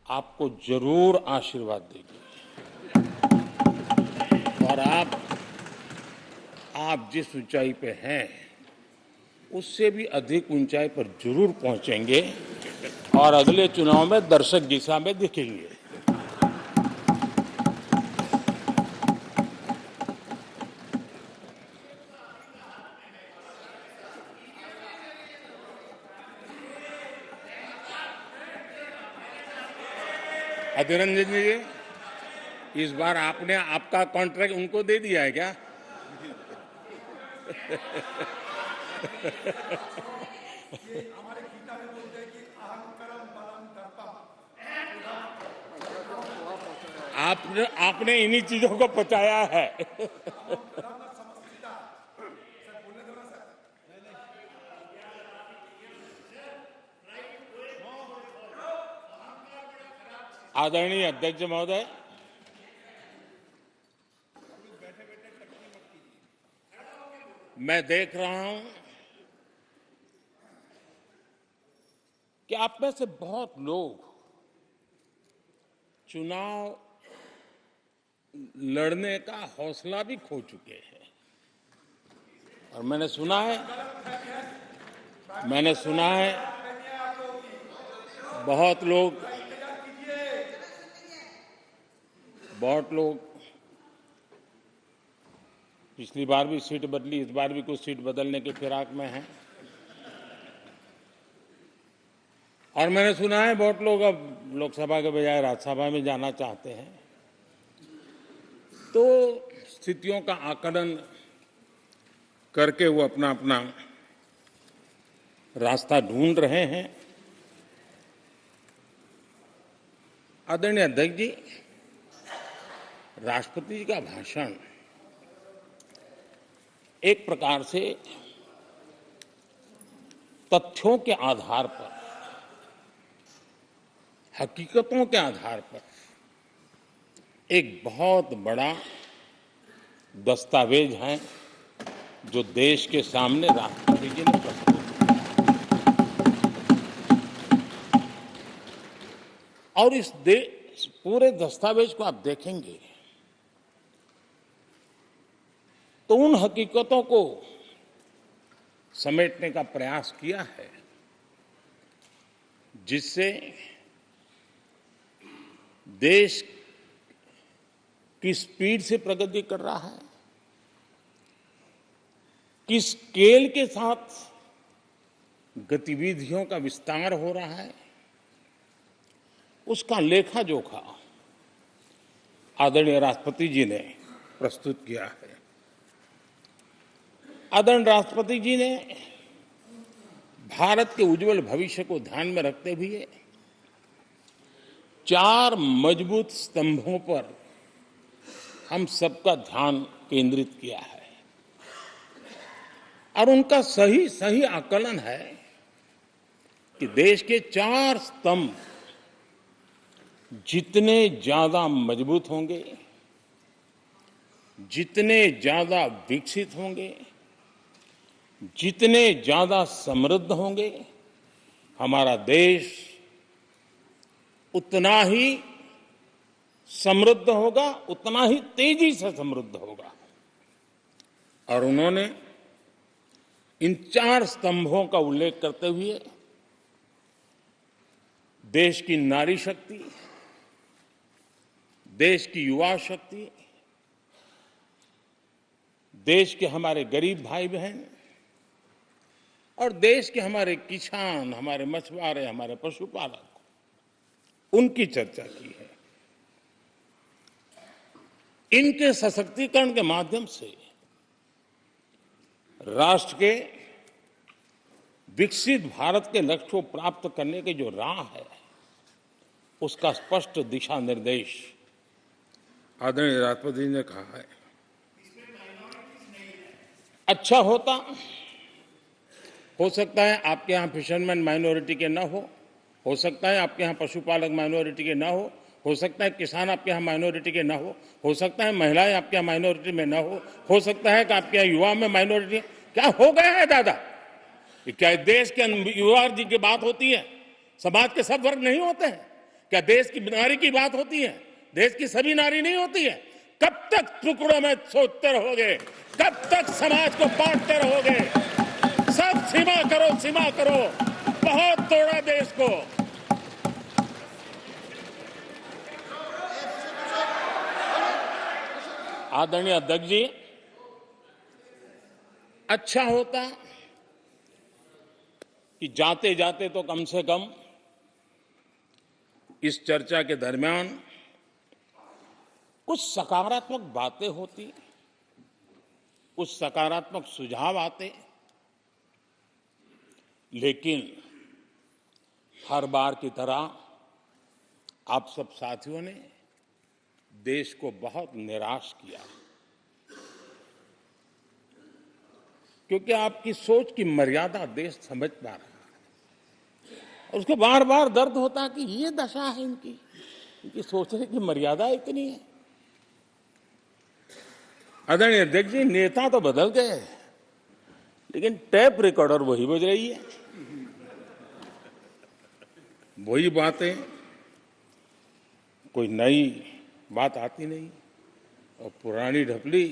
आपको जरूर आशीर्वाद देगी और आप जिस ऊंचाई पे हैं उससे भी अधिक ऊंचाई पर जरूर पहुंचेंगे और अगले चुनाव में दर्शक दिशा में दिखेंगे। अधीर रंजन जी, इस बार आपने आपका कॉन्ट्रैक्ट उनको दे दिया है क्या? आपने इन्हीं चीजों को पचाया है। आदरणीय अध्यक्ष महोदय, मैं देख रहा हूं कि आप में से बहुत लोग चुनाव लड़ने का हौसला भी खो चुके हैं और मैंने सुना है बहुत लोग पिछली बार भी सीट बदली, इस बार भी कुछ सीट बदलने के फिराक में हैं और मैंने सुना है बहुत लोग अब लोकसभा के बजाय राज्यसभा में जाना चाहते हैं। तो स्थितियों का आकलन करके वो अपना अपना रास्ता ढूंढ रहे हैं। आदरणीय अध्यक्ष जी, राष्ट्रपति जी का भाषण एक प्रकार से तथ्यों के आधार पर, हकीकतों के आधार पर एक बहुत बड़ा दस्तावेज है जो देश के सामने राष्ट्रपति जी ने प्रस्तुत किया और इस पूरे दस्तावेज को आप देखेंगे तो उन हकीकतों को समेटने का प्रयास किया है जिससे देश किस स्पीड से प्रगति कर रहा है, किस स्केल के साथ गतिविधियों का विस्तार हो रहा है, उसका लेखा जोखा आदरणीय राष्ट्रपति जी ने प्रस्तुत किया है। आदरणीय राष्ट्रपति जी ने भारत के उज्जवल भविष्य को ध्यान में रखते हुए 4 मजबूत स्तंभों पर हम सबका ध्यान केंद्रित किया है और उनका सही आकलन है कि देश के 4 स्तंभ जितने ज्यादा मजबूत होंगे, जितने ज्यादा विकसित होंगे, जितने ज्यादा समृद्ध होंगे, हमारा देश उतना ही समृद्ध होगा, उतना ही तेजी से समृद्ध होगा। और उन्होंने इन 4 स्तंभों का उल्लेख करते हुए देश की नारी शक्ति, देश की युवा शक्ति, देश के हमारे गरीब भाई बहन और देश के हमारे किसान, हमारे मछुआरे, हमारे पशुपालक, उनकी चर्चा की है। इनके सशक्तिकरण के माध्यम से राष्ट्र के विकसित भारत के लक्ष्य को प्राप्त करने की जो राह है, उसका स्पष्ट दिशा निर्देश आदरणीय राष्ट्रपति जी ने कहा है। अच्छा हो सकता है आपके यहाँ फिशरमैन माइनॉरिटी के न हो सकता है आपके यहाँ पशुपालक माइनॉरिटी के ना हो सकता है किसान आपके यहाँ माइनॉरिटी के ना हो सकता है महिलाएं आपके यहाँ माइनॉरिटी में ना हो सकता है कि आपके यहाँ युवा में माइनॉरिटी। क्या हो गया है दादा? क्या देश के युवा जी की बात होती है? समाज के सब वर्ग नहीं होते हैं? क्या देश की नारी की बात होती है? देश की सभी नारी नहीं होती है? कब तक टुकड़ों में सोचते रहोगे? कब तक समाज को बांटते रहोगे? सब सीमा करो, सीमा करो। बहुत तोड़ा देश को। आदरणीय अध्यक्ष जी, अच्छा होता कि जाते जाते तो कम से कम इस चर्चा के दरमियान कुछ सकारात्मक बातें होती, कुछ सकारात्मक सुझाव आते, लेकिन हर बार की तरह आप सब साथियों ने देश को बहुत निराश किया, क्योंकि आपकी सोच की मर्यादा देश समझ पा रहा है। और उसको बार बार दर्द होता है कि ये दशा है इनकी सोचने की मर्यादा इतनी है। आदरणीय अध्यक्ष जी, नेता तो बदल गए, लेकिन टेप रिकॉर्डर वही बज रही है, वही बातें, कोई नई बात आती नहीं, और पुरानी ढपली